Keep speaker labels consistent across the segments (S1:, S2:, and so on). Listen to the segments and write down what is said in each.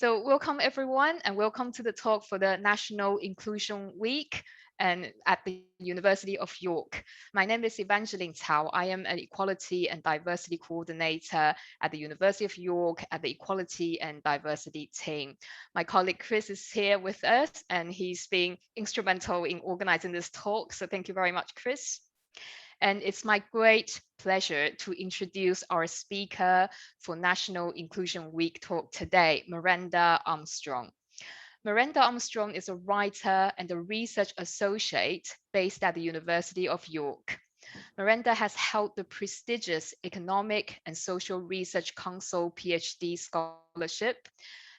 S1: So welcome everyone and welcome to the talk for the National Inclusion Week and at the University of York. My name is Evangeline Cao. I am an Equality and Diversity Coordinator at the University of York at the Equality and Diversity team. My colleague Chris is here with us and he's been instrumental in organizing this talk. So thank you very much, Chris. And it's my great pleasure to introduce our speaker for National Inclusion Week talk today, Miranda Armstrong. Miranda Armstrong is a writer and a research associate based at the University of York. Miranda has held the prestigious Economic and Social Research Council PhD scholarship,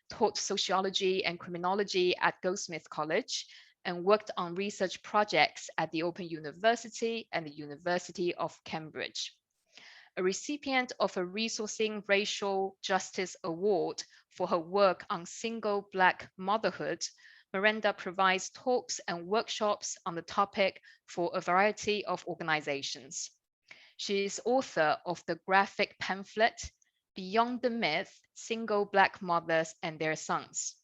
S1: taught sociology and criminology at Goldsmith College, and worked on research projects at the Open University and the University of Cambridge. A recipient of a Resourcing Racial Justice Award for her work on single Black motherhood, Miranda provides talks and workshops on the topic for a variety of organizations. She is author of the graphic pamphlet, Beyond the Myth, Single Black Mothers and Their Sons.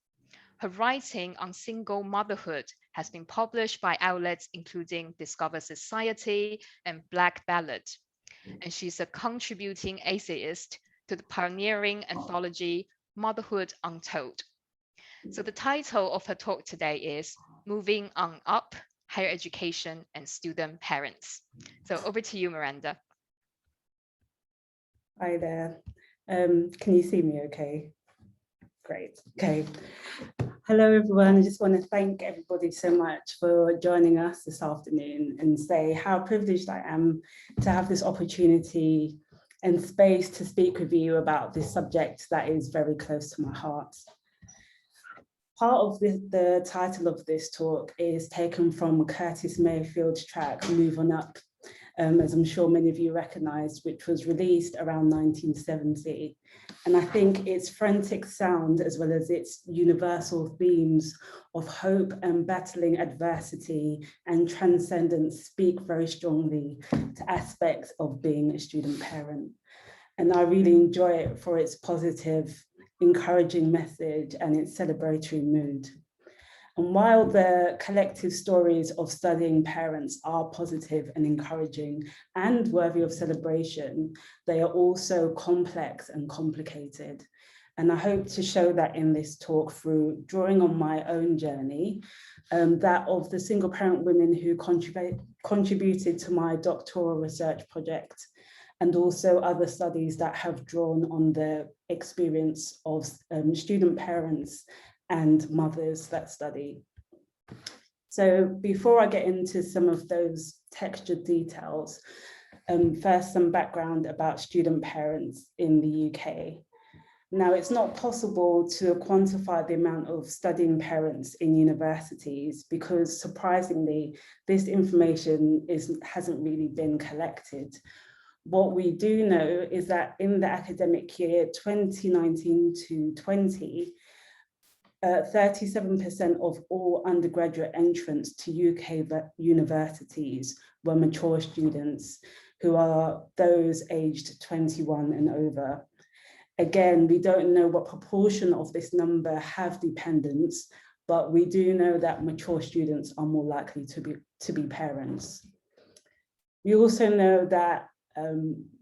S1: Her writing on single motherhood has been published by outlets including Discover Society and Black Ballad. And she's a contributing essayist to the pioneering anthology Motherhood Untold. So the title of her talk today is Moving on Up, Higher Education and Student Parents. So over to you, Miranda.
S2: Hi there. Can you see me okay? Great. Okay. Hello, everyone. I just want to thank everybody so much for joining us this afternoon and say how privileged I am to have this opportunity and space to speak with you about this subject that is very close to my heart. Part of the title of this talk is taken from Curtis Mayfield's track, Move On Up, as I'm sure many of you recognize, which was released around 1970. And I think its frantic sound, as well as its universal themes of hope and battling adversity and transcendence, speak very strongly to aspects of being a student parent. And I really enjoy it for its positive, encouraging message and its celebratory mood. And while the collective stories of studying parents are positive and encouraging and worthy of celebration, they are also complex and complicated. And I hope to show that in this talk through drawing on my own journey, that of the single parent women who contributed to my doctoral research project, and also other studies that have drawn on the experience of student parents and mothers that study. So before I get into some of those textured details, first some background about student parents in the UK. Now, it's not possible to quantify the amount of studying parents in universities because surprisingly, this information hasn't really been collected. What we do know is that in the academic year 2019 to 20, 37% of all undergraduate entrants to UK universities were mature students who are those aged 21 and over. Again, we don't know what proportion of this number have dependents, but we do know that mature students are more likely to be parents. We also know that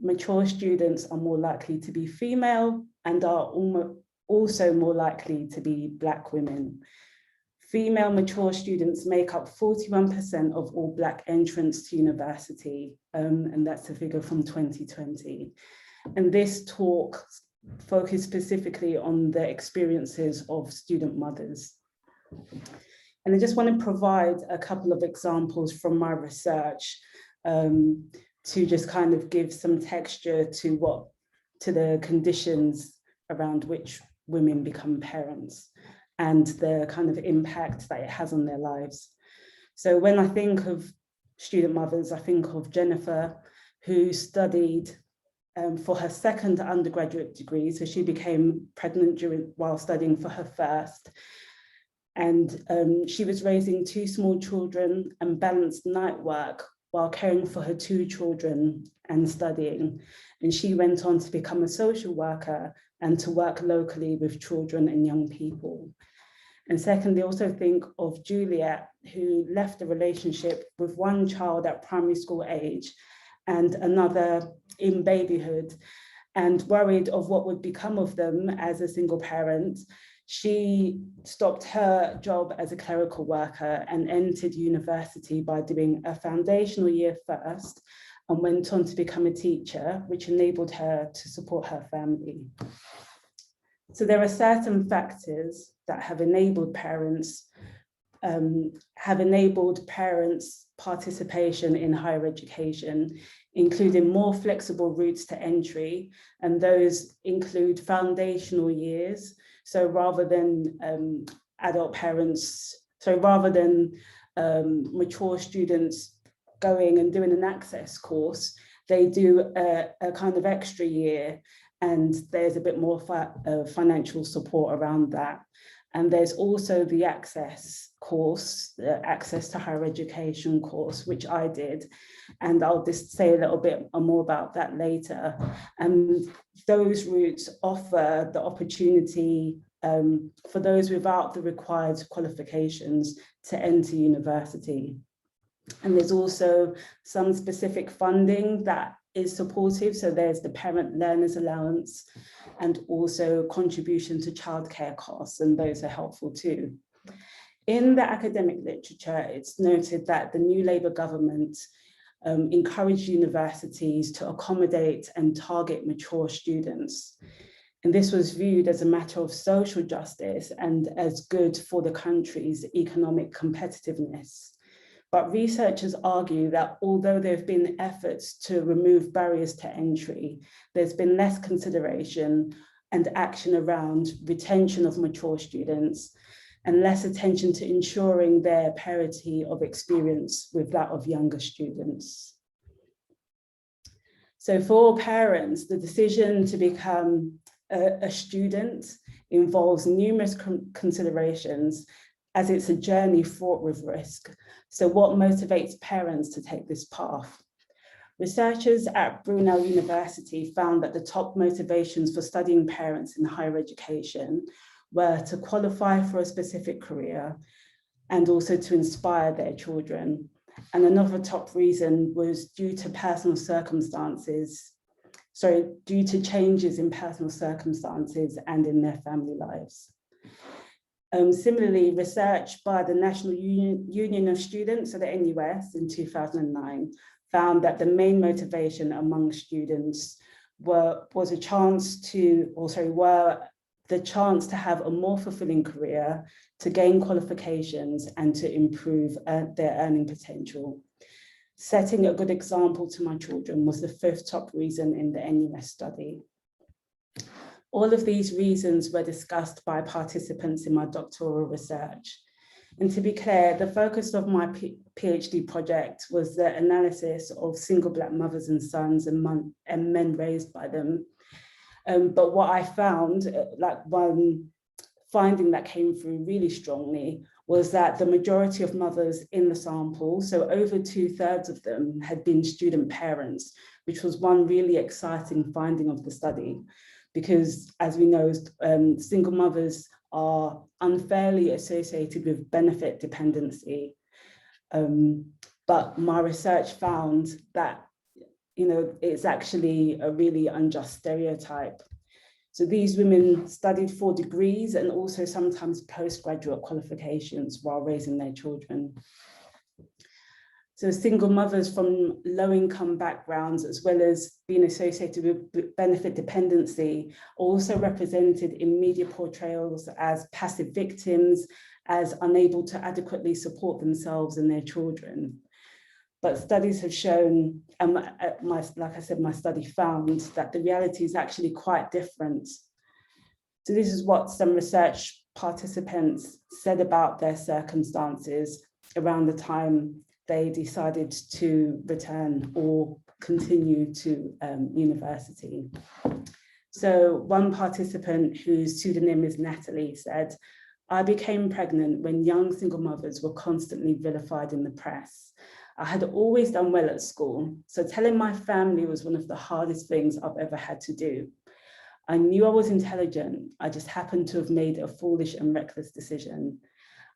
S2: mature students are more likely to be female and are also more likely to be Black women. Female mature students make up 41% of all Black entrants to university, and that's a figure from 2020. And this talk focused specifically on the experiences of student mothers. And I just want to provide a couple of examples from my research to just kind of give some texture to the conditions around which women become parents and the kind of impact that it has on their lives. So when I think of student mothers, I think of Jennifer, who studied for her second undergraduate degree. So she became pregnant while studying for her first. And she was raising two small children and balanced night work while caring for her 2 children and studying. And she went on to become a social worker and to work locally with children and young people. And secondly, also think of Juliet, who left a relationship with one child at primary school age and another in babyhood, and worried of what would become of them as a single parent. She stopped her job as a clerical worker and entered university by doing a foundational year first, and went on to become a teacher, which enabled her to support her family. So there are certain factors that have enabled parents participation in higher education, including more flexible routes to entry, and those include foundational years. So rather than mature students going and doing an access course, they do a kind of extra year, and there's a bit more financial support around that. And there's also the access course, the access to higher education course, which I did. And I'll just say a little bit more about that later. And those routes offer the opportunity for those without the required qualifications to enter university. And there's also some specific funding that is supportive. So there's the parent learners allowance and also contribution to childcare costs, and those are helpful too. In the academic literature, it's noted that the new Labour government encouraged universities to accommodate and target mature students. And this was viewed as a matter of social justice and as good for the country's economic competitiveness. But researchers argue that although there have been efforts to remove barriers to entry, there's been less consideration and action around retention of mature students and less attention to ensuring their parity of experience with that of younger students. So for parents, the decision to become a student involves numerous considerations, as it's a journey fraught with risk. So what motivates parents to take this path? Researchers at Brunel University found that the top motivations for studying parents in higher education were to qualify for a specific career and also to inspire their children. And another top reason was due to changes in personal circumstances and in their family lives. Similarly, research by the National Union of Students, so the NUS, in 2009, found that the main motivation among students were the chance to have a more fulfilling career, to gain qualifications, and to improve their earning potential. Setting a good example to my children was the 5th top reason in the NUS study. All of these reasons were discussed by participants in my doctoral research. And to be clear, the focus of my PhD project was the analysis of single Black mothers and sons and men raised by them. But what I found, like one finding that came through really strongly, was that the majority of mothers in the sample, so over 2/3 of them, had been student parents, which was one really exciting finding of the study. Because as we know, single mothers are unfairly associated with benefit dependency. But my research found that, it's actually a really unjust stereotype. So these women studied for degrees and also sometimes postgraduate qualifications while raising their children. So single mothers from low-income backgrounds, as well as being associated with benefit dependency, also represented in media portrayals as passive victims, as unable to adequately support themselves and their children. But studies have shown, like I said, my study found that the reality is actually quite different. So this is what some research participants said about their circumstances around the time they decided to return or continue to university. So one participant, whose pseudonym is Natalie, said, "I became pregnant when young single mothers were constantly vilified in the press. I had always done well at school, so telling my family was one of the hardest things I've ever had to do. I knew I was intelligent, I just happened to have made a foolish and reckless decision.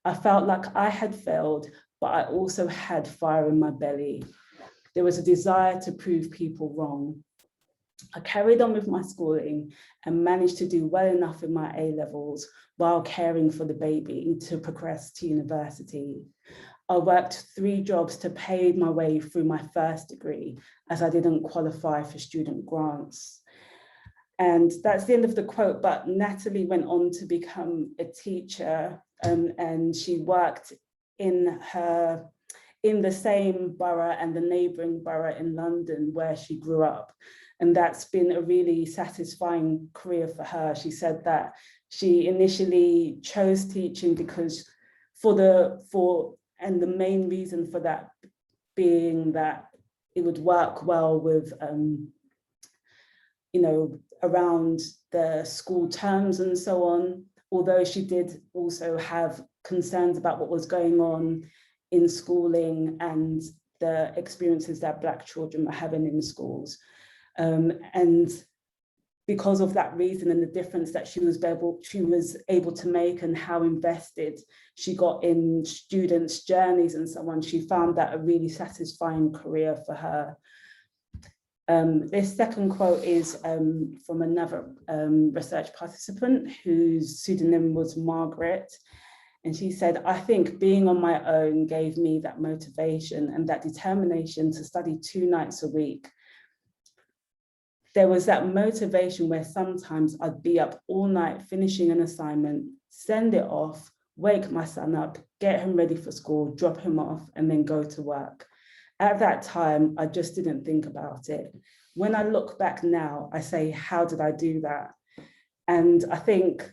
S2: I felt like I had failed, but I also had fire in my belly. There was a desire to prove people wrong. I carried on with my schooling and managed to do well enough in my A-levels while caring for the baby to progress to university. I worked 3 jobs to pay my way through my first degree, as I didn't qualify for student grants. And that's the end of the quote, but Natalie went on to become a teacher, and she worked in the same borough and the neighbouring borough in London where she grew up. And that's been a really satisfying career for her. She said that she initially chose teaching because and the main reason for that being that it would work well with, around the school terms and so on, although she did also have concerns about what was going on in schooling and the experiences that Black children were having in schools. And because of that reason and the difference that she was able to make and how invested she got in students' journeys and so on, she found that a really satisfying career for her. This second quote is from another research participant whose pseudonym was Margaret. And she said, I think being on my own gave me that motivation and that determination to study 2 nights a week. There was that motivation where sometimes I'd be up all night finishing an assignment, send it off, wake my son up, get him ready for school, drop him off, and then go to work. At that time, I just didn't think about it. When I look back now, I say, how did I do that? And I think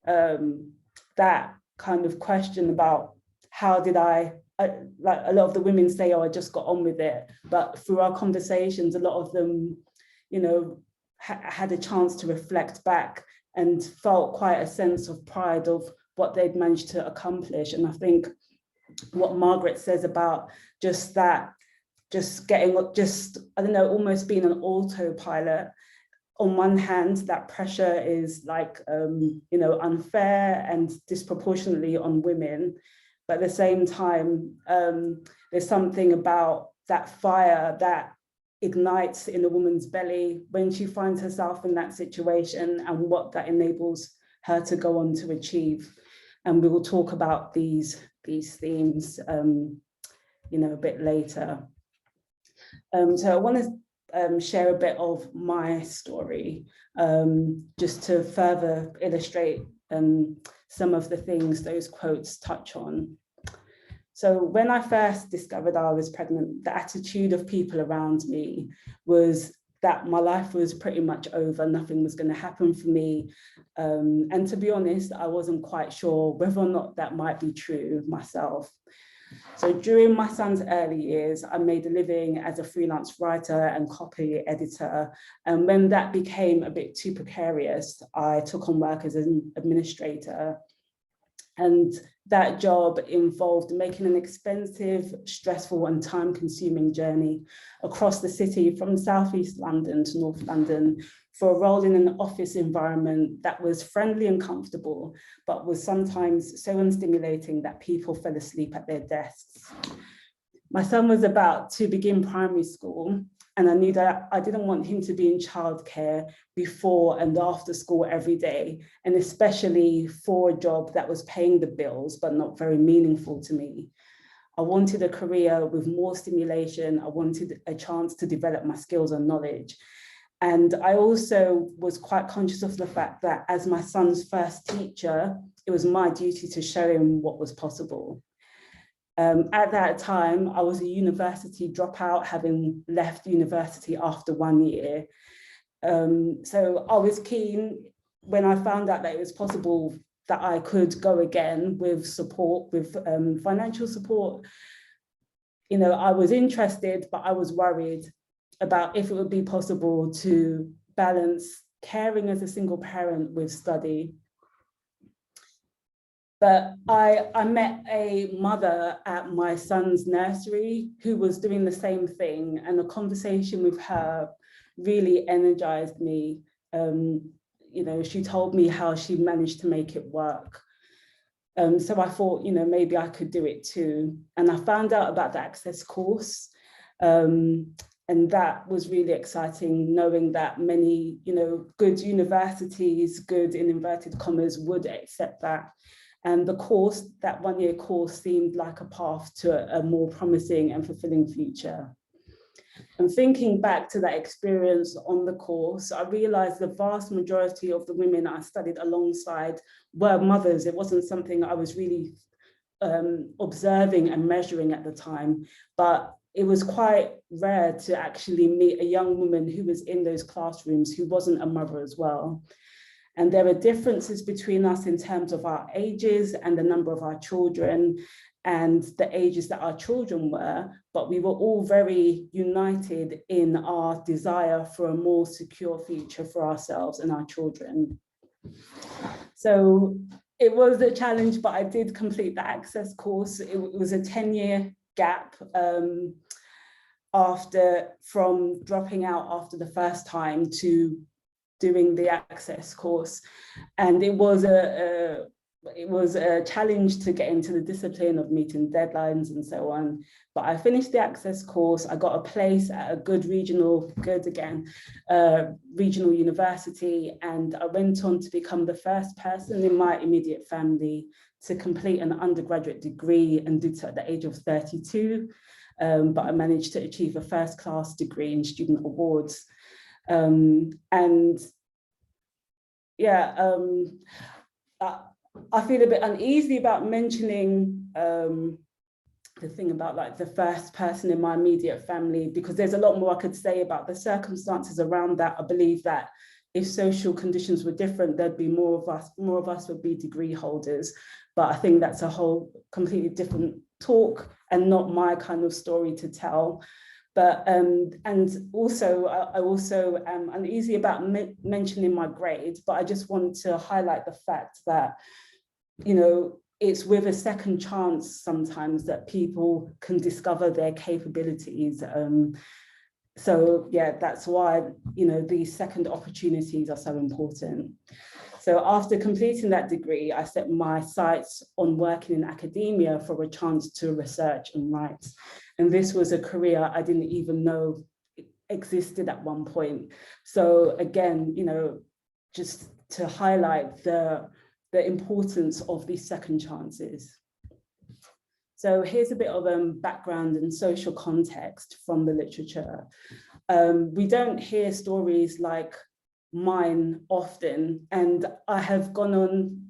S2: that kind of question about how did I, like a lot of the women say, oh, I just got on with it. But through our conversations, a lot of them, had a chance to reflect back and felt quite a sense of pride of what they'd managed to accomplish. And I think what Margaret says about just that, I don't know, almost being an autopilot. On one hand, that pressure is like, unfair and disproportionately on women. But at the same time, there's something about that fire that ignites in a woman's belly when she finds herself in that situation and what that enables her to go on to achieve. And we will talk about these themes, a bit later. So I want to share a bit of my story, just to further illustrate some of the things those quotes touch on. So when I first discovered I was pregnant, the attitude of people around me was that my life was pretty much over, nothing was going to happen for me. And to be honest, I wasn't quite sure whether or not that might be true myself. So during my son's early years, I made a living as a freelance writer and copy editor. And when that became a bit too precarious, I took on work as an administrator. And that job involved making an expensive, stressful and time-consuming journey across the city from Southeast London to North London for a role in an office environment that was friendly and comfortable, but was sometimes so unstimulating that people fell asleep at their desks. My son was about to begin primary school, and I knew that I didn't want him to be in childcare before and after school every day, and especially for a job that was paying the bills, but not very meaningful to me. I wanted a career with more stimulation. I wanted a chance to develop my skills and knowledge. And I also was quite conscious of the fact that as my son's first teacher, it was my duty to show him what was possible. At that time, I was a university dropout, having left university after 1 year. So I was keen when I found out that it was possible that I could go again with support, with financial support. I was interested, but I was worried about if it would be possible to balance caring as a single parent with study. But I met a mother at my son's nursery who was doing the same thing, and a conversation with her really energized me. You know, she told me how she managed to make it work. So I thought, you know, maybe I could do it too. And I found out about the Access course. And that was really exciting, knowing that many, you know, good universities, good in inverted commas, would accept that. And the course, that one-year course, seemed like a path to a more promising and fulfilling future. And thinking back to that experience on the course, I realized the vast majority of the women I studied alongside were mothers. It wasn't something I was really observing and measuring at the time, but it was quite rare to actually meet a young woman who was in those classrooms who wasn't a mother as well. And there are differences between us in terms of our ages and the number of our children and the ages that our children were, but we were all very united in our desire for a more secure future for ourselves and our children. So it was a challenge, but I did complete the Access course. It was a 10-year gap from dropping out after the first time to doing the Access course. And it was a challenge to get into the discipline of meeting deadlines and so on. But I finished the Access course. I got a place at a good regional university, and I went on to become the first person in my immediate family to complete an undergraduate degree, and did so at the age of 32. But I managed to achieve a first-class degree in student awards. I feel a bit uneasy about mentioning the thing about like the first person in my immediate family, because there's a lot more I could say about the circumstances around that. I believe that if social conditions were different, there'd be more of us would be degree holders. But I think that's a whole completely different talk and not my kind of story to tell. But and also I also am uneasy about mentioning my grade, but I just want to highlight the fact that, you know, it's with a second chance sometimes that people can discover their capabilities. So yeah, that's why, you know, these second opportunities are so important. So after completing that degree, I set my sights on working in academia for a chance to research and write. And this was a career I didn't even know existed at one point. So again, you know, just to highlight the importance of these second chances. So here's a bit of background and social context from the literature. We don't hear stories like mine often, and I have gone on,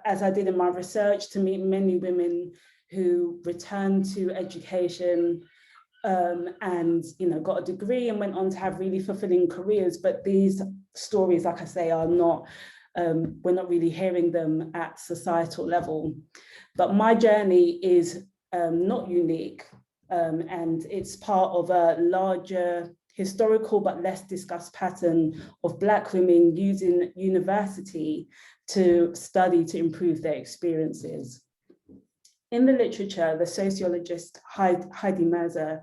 S2: as I did in my research, to meet many women who returned to education and, you know, got a degree and went on to have really fulfilling careers. But these stories, like I say, are not, we're not really hearing them at societal level. But my journey is not unique, and it's part of a larger historical but less discussed pattern of Black women using university to study to improve their experiences. In the literature, the sociologist Heidi Mercer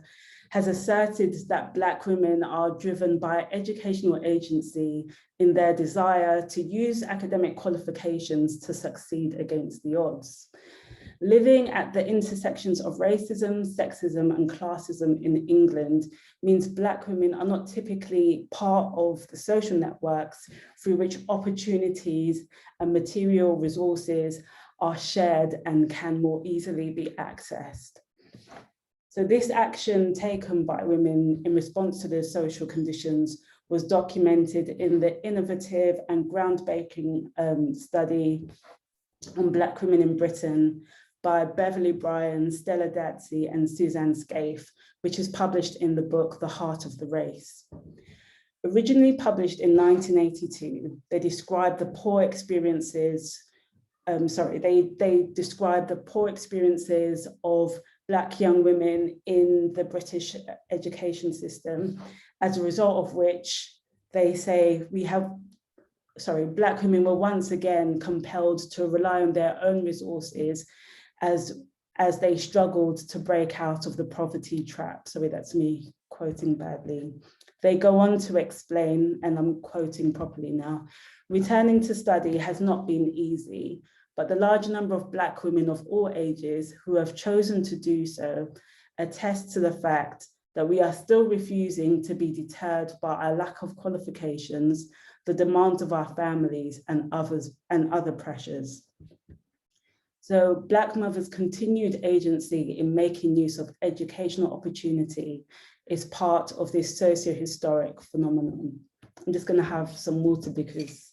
S2: has asserted that Black women are driven by educational agency in their desire to use academic qualifications to succeed against the odds. Living at the intersections of racism, sexism, and classism in England means Black women are not typically part of the social networks through which opportunities and material resources are shared and can more easily be accessed. So this action taken by women in response to their social conditions was documented in the innovative and groundbreaking study on Black women in Britain by Beverly Bryan, Stella Datsey, and Suzanne Scaife, which is published in the book, The Heart of the Race. Originally published in 1982, they described the poor experiences, they described the poor experiences of Black young women in the British education system, as a result of which they say we have Black women were once again compelled to rely on their own resources as they struggled to break out of the poverty trap. Sorry, that's me quoting badly. They go on to explain, and I'm quoting properly now, returning to study has not been easy, but the large number of Black women of all ages who have chosen to do so attest to the fact that we are still refusing to be deterred by our lack of qualifications, the demands of our families, and other pressures. So Black mothers' continued agency in making use of educational opportunity is part of this socio-historic phenomenon. I'm just going to have some water because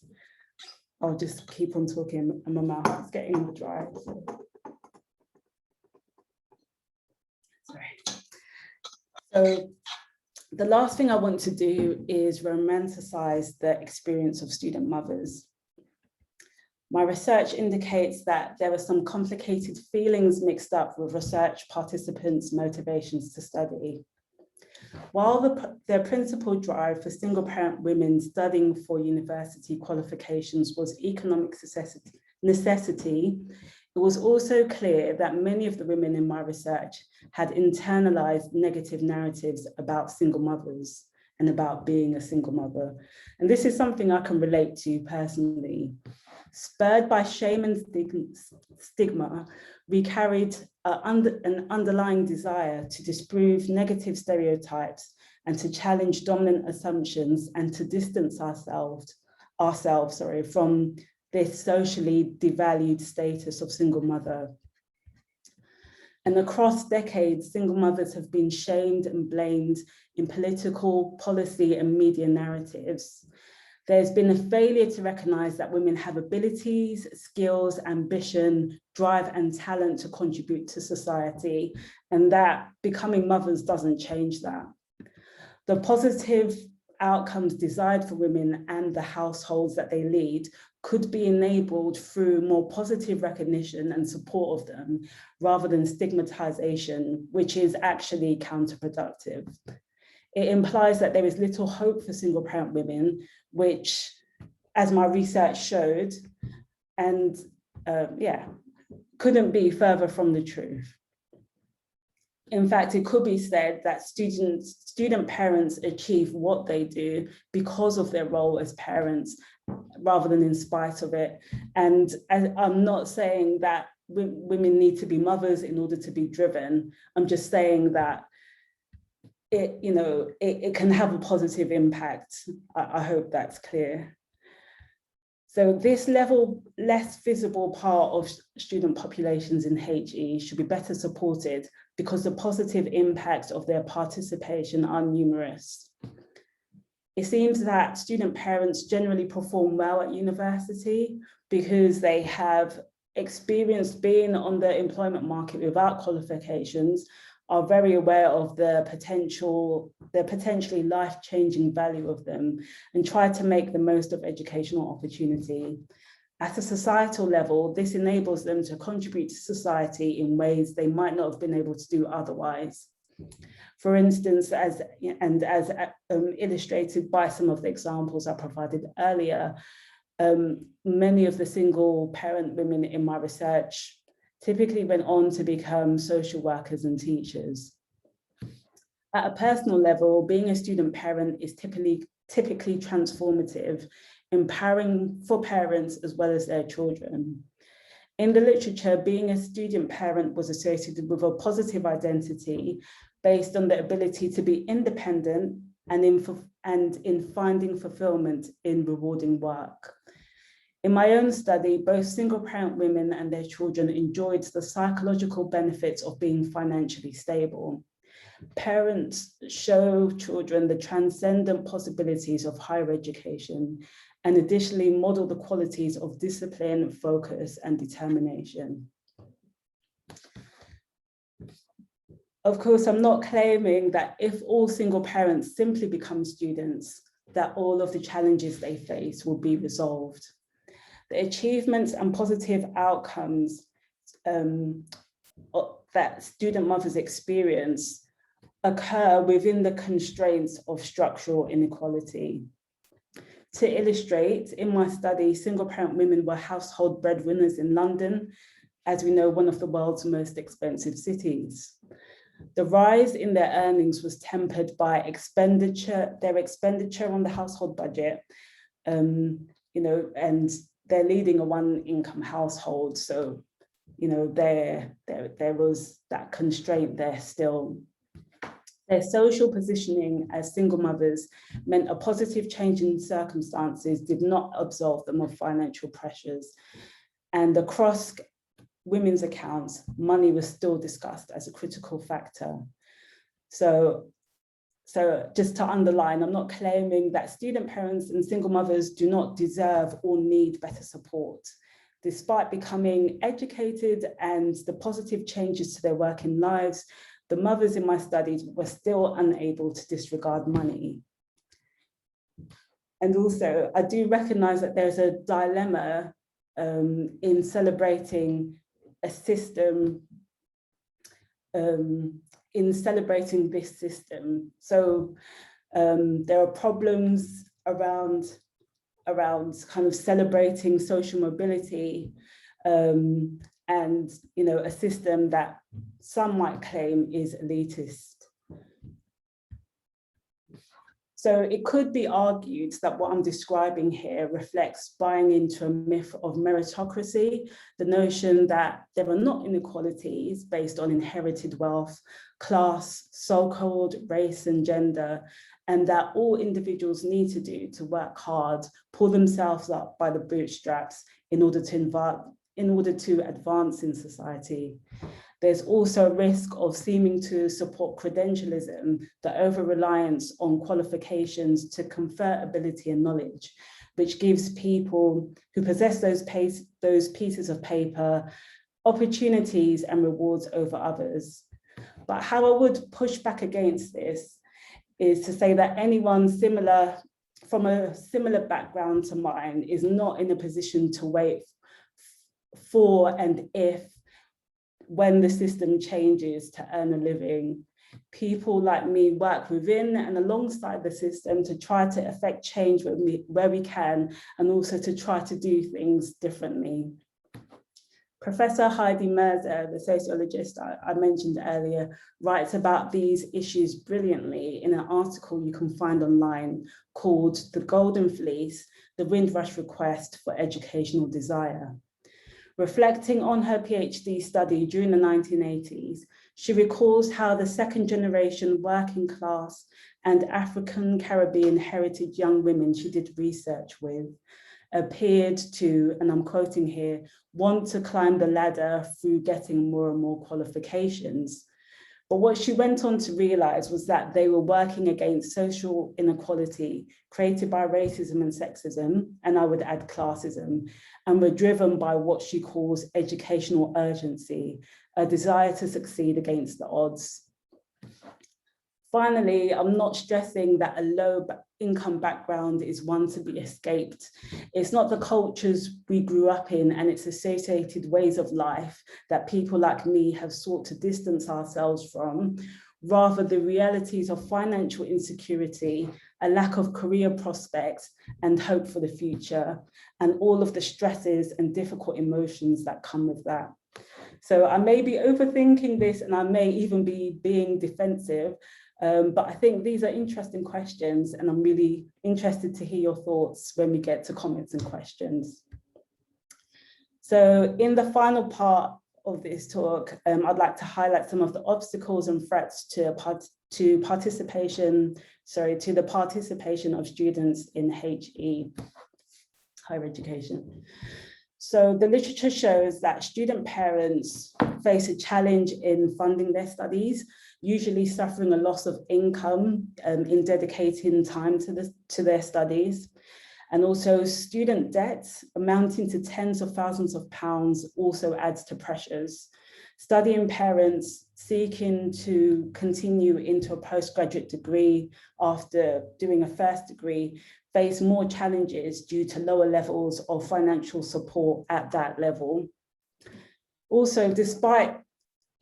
S2: I'll just keep on talking and my mouth is getting dry. Sorry. So the last thing I want to do is romanticize the experience of student mothers. My research indicates that there are some complicated feelings mixed up with research participants' motivations to study. While their principal drive for single parent women studying for university qualifications was economic necessity, it was also clear that many of the women in my research had internalized negative narratives about single mothers and about being a single mother. And this is something I can relate to personally. Spurred by shame and stigma, we carried an underlying desire to disprove negative stereotypes and to challenge dominant assumptions and to distance ourselves from this socially devalued status of single mother. And across decades, single mothers have been shamed and blamed in political, policy, and media narratives. There's been a failure to recognize that women have abilities, skills, ambition, drive, and talent to contribute to society, and that becoming mothers doesn't change that. The positive outcomes desired for women and the households that they lead could be enabled through more positive recognition and support of them, rather than stigmatization, which is actually counterproductive. It implies that there is little hope for single parent women, which, as my research showed, and couldn't be further from the truth. In fact, it could be said that student parents achieve what they do because of their role as parents, rather than in spite of it. And I'm not saying that women need to be mothers in order to be driven. I'm just saying that it can have a positive impact. I hope that's clear. So this less visible part of student populations in HE should be better supported because the positive impacts of their participation are numerous. It seems that student parents generally perform well at university because they have experienced being on the employment market without qualifications, are very aware of the potentially life-changing value of them, and try to make the most of educational opportunity. At a societal level, this enables them to contribute to society in ways they might not have been able to do otherwise. For instance, as illustrated by some of the examples I provided earlier, many of the single parent women in my research typically went on to become social workers and teachers. At a personal level, being a student parent is typically transformative, empowering for parents as well as their children. In the literature, being a student parent was associated with a positive identity based on the ability to be independent and in finding fulfillment in rewarding work. In my own study, both single parent women and their children enjoyed the psychological benefits of being financially stable. Parents show children the transcendent possibilities of higher education and additionally model the qualities of discipline, focus, and determination. Of course, I'm not claiming that if all single parents simply become students, that all of the challenges they face will be resolved. The achievements and positive outcomes that student mothers experience occur within the constraints of structural inequality. To illustrate, in my study, single parent women were household breadwinners in London, as we know, one of the world's most expensive cities. The rise in their earnings was tempered by their expenditure on the household budget, and they're leading a one-income household. So, there was that constraint there still. Their social positioning as single mothers meant a positive change in circumstances did not absolve them of financial pressures. And across women's accounts, money was still discussed as a critical factor. So just to underline, I'm not claiming that student parents and single mothers do not deserve or need better support. Despite becoming educated and the positive changes to their working lives, the mothers in my studies were still unable to disregard money. And also, I do recognize that there's a dilemma in celebrating a system, in celebrating this system. So there are problems around kind of celebrating social mobility, and a system that some might claim is elitist. So it could be argued that what I'm describing here reflects buying into a myth of meritocracy, the notion that there are not inequalities based on inherited wealth, class, so-called race and gender, and that all individuals need to do to work hard, pull themselves up by the bootstraps in order to advance in society. There's also a risk of seeming to support credentialism, the over-reliance on qualifications to confer ability and knowledge, which gives people who possess those pieces of paper opportunities and rewards over others. But how I would push back against this is to say that anyone from a similar background to mine is not in a position to wait for and if when the system changes to earn a living. People like me work within and alongside the system to try to affect change where we can, and also to try to do things differently. Professor Heidi Mirza, the sociologist I mentioned earlier, writes about these issues brilliantly in an article you can find online called "The Golden Fleece, the Windrush Request for Educational Desire." Reflecting on her PhD study during the 1980s, she recalls how the second generation working class and African Caribbean heritage young women she did research with appeared to, and I'm quoting here, want to climb the ladder through getting more and more qualifications. But what she went on to realize was that they were working against social inequality created by racism and sexism, and I would add classism, and were driven by what she calls educational urgency, a desire to succeed against the odds. Finally, I'm not stressing that a low income background is one to be escaped. It's not the cultures we grew up in and its associated ways of life that people like me have sought to distance ourselves from, rather the realities of financial insecurity, a lack of career prospects and hope for the future, and all of the stresses and difficult emotions that come with that. So I may be overthinking this and I may even be being defensive, but I think these are interesting questions and I'm really interested to hear your thoughts when we get to comments and questions. So in the final part of this talk, I'd like to highlight some of the obstacles and threats to the participation of students in HE, higher education. So the literature shows that student parents face a challenge in funding their studies, usually suffering a loss of income in dedicating time to their studies. And also student debt amounting to tens of thousands of pounds also adds to pressures. Studying parents seeking to continue into a postgraduate degree after doing a first degree face more challenges due to lower levels of financial support at that level. Also, despite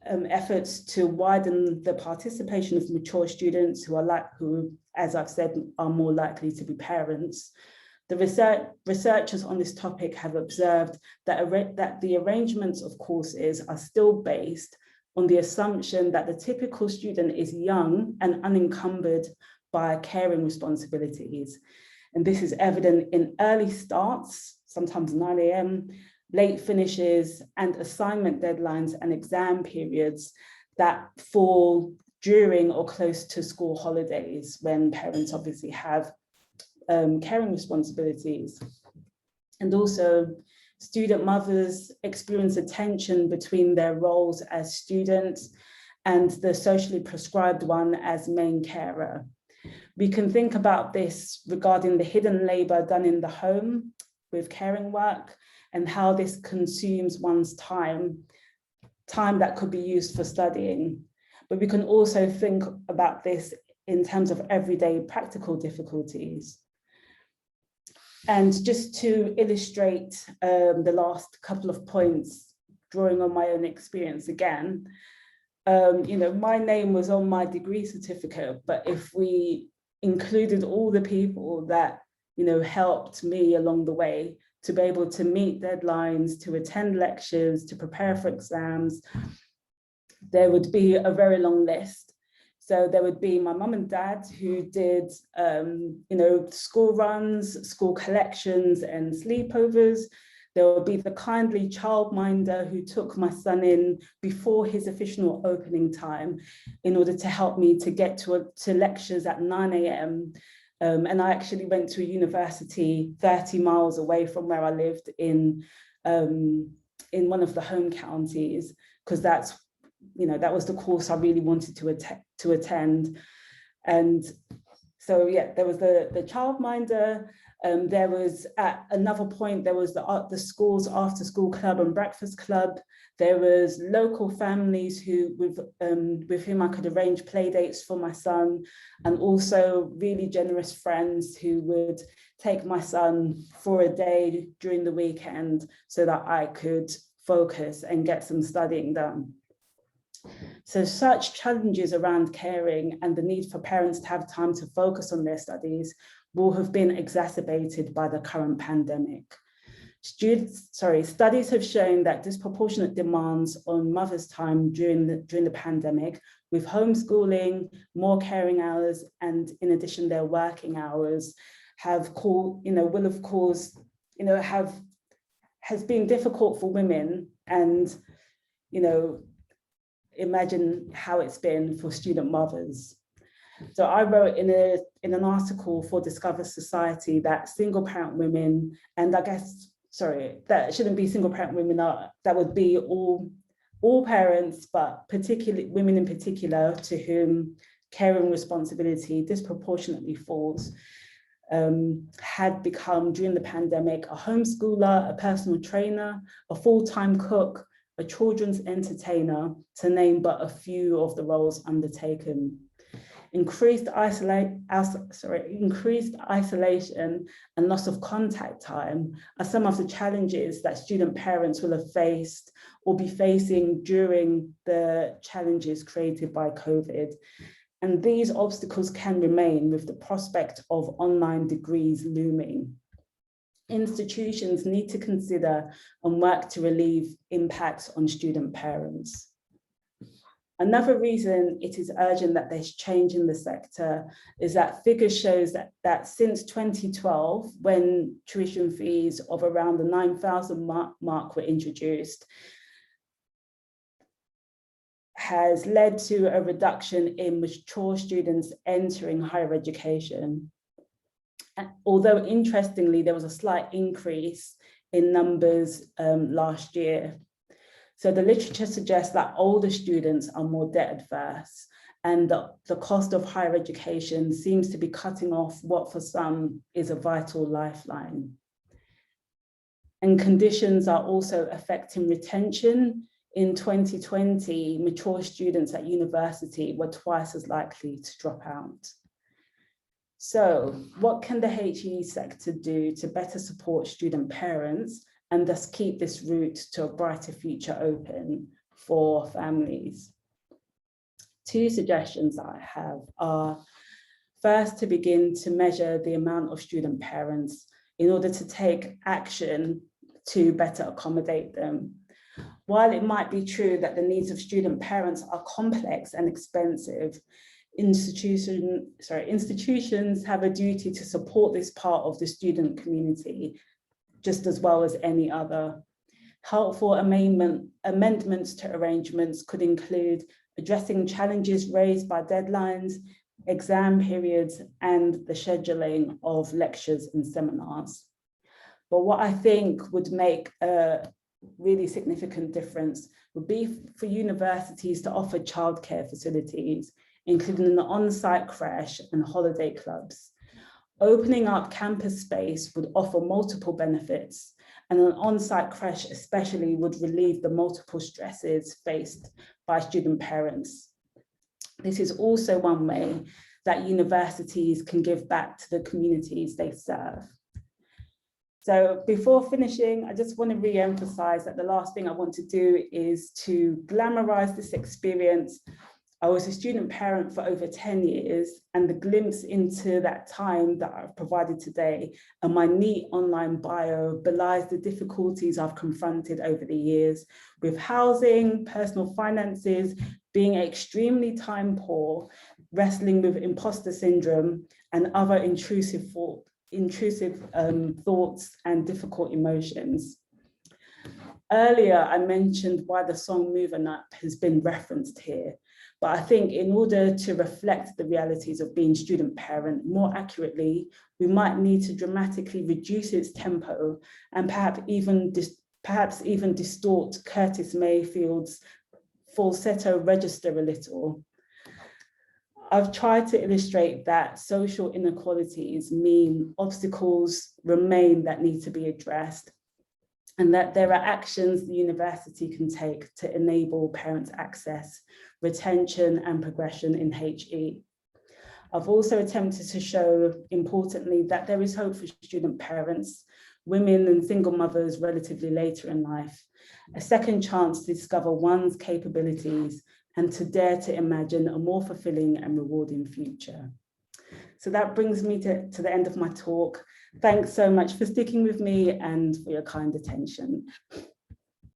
S2: efforts to widen the participation of mature students who, as I've said, are more likely to be parents, The researchers on this topic have observed that the arrangements of courses are still based on the assumption that the typical student is young and unencumbered by caring responsibilities. And this is evident in early starts, sometimes 9 a.m., late finishes, and assignment deadlines and exam periods that fall during or close to school holidays, when parents obviously have caring responsibilities. And also, student mothers experience a tension between their roles as students and the socially prescribed one as main carer. We can think about this regarding the hidden labor done in the home with caring work and how this consumes one's time that could be used for studying. But we can also think about this in terms of everyday practical difficulties. And just to illustrate the last couple of points, drawing on my own experience again, my name was on my degree certificate, but if we included all the people that, helped me along the way to be able to meet deadlines, to attend lectures, to prepare for exams, there would be a very long list. So there would be my mum and dad who did, school runs, school collections and sleepovers. There would be the kindly childminder who took my son in before his official opening time in order to help me to get to lectures at 9 a.m. And I actually went to a university 30 miles away from where I lived in one of the home counties, because that was the course I really wanted to attend. And so, yeah, there was the childminder. There was, at another point, there was the school's after school club and breakfast club. There was local families with whom I could arrange play dates for my son, and also really generous friends who would take my son for a day during the weekend so that I could focus and get some studying done. So such challenges around caring and the need for parents to have time to focus on their studies will have been exacerbated by the current pandemic. Studies have shown that disproportionate demands on mothers' time during the pandemic, with homeschooling, more caring hours, and in addition their working hours, has been difficult for women, and imagine how it's been for student mothers. So I wrote in an article for Discover Society that single parent women, and that shouldn't be single parent women, that would be all parents, but particularly women in particular to whom caring responsibility disproportionately falls, had become during the pandemic a homeschooler, a personal trainer, a full-time cook, a children's entertainer, to name but a few of the roles undertaken. Increased isolation and loss of contact time are some of the challenges that student parents will have faced or be facing during the challenges created by COVID. And these obstacles can remain with the prospect of online degrees looming. Institutions need to consider and work to relieve impacts on student parents. Another reason it is urgent that there's change in the sector is that figures shows that since 2012, when tuition fees of around the 9,000 mark were introduced, has led to a reduction in mature students entering higher education. Although interestingly, there was a slight increase in numbers last year. So the literature suggests that older students are more debt adverse, and the cost of higher education seems to be cutting off what for some is a vital lifeline. And conditions are also affecting retention. In 2020, mature students at university were twice as likely to drop out. So what can the HE sector do to better support student parents and thus keep this route to a brighter future open for families? Two suggestions I have are, first, to begin to measure the amount of student parents in order to take action to better accommodate them. While it might be true that the needs of student parents are complex and expensive, institutions have a duty to support this part of the student community just as well as any other. Helpful amendments to arrangements could include addressing challenges raised by deadlines, exam periods, and the scheduling of lectures and seminars. But what I think would make a really significant difference would be for universities to offer childcare facilities, including an on-site creche and holiday clubs. Opening up campus space would offer multiple benefits, and an on-site creche especially would relieve the multiple stresses faced by student parents. This is also one way that universities can give back to the communities they serve. So before finishing, I just want to re-emphasize that the last thing I want to do is to glamorize this experience. I was a student parent for over 10 years, and the glimpse into that time that I've provided today and my neat online bio belies the difficulties I've confronted over the years with housing, personal finances, being extremely time poor, wrestling with imposter syndrome and other intrusive thoughts and difficult emotions. Earlier, I mentioned why the song Moving Up has been referenced here, but I think in order to reflect the realities of being student parent more accurately, we might need to dramatically reduce its tempo and perhaps even distort Curtis Mayfield's falsetto register a little. I've tried to illustrate that social inequalities mean obstacles remain that need to be addressed, and that there are actions the university can take to enable parents' access, retention, and progression in HE. I've also attempted to show, importantly, that there is hope for student parents, women and single mothers relatively later in life, a second chance to discover one's capabilities and to dare to imagine a more fulfilling and rewarding future. So that brings me to the end of my talk. Thanks so much for sticking with me and for your kind attention.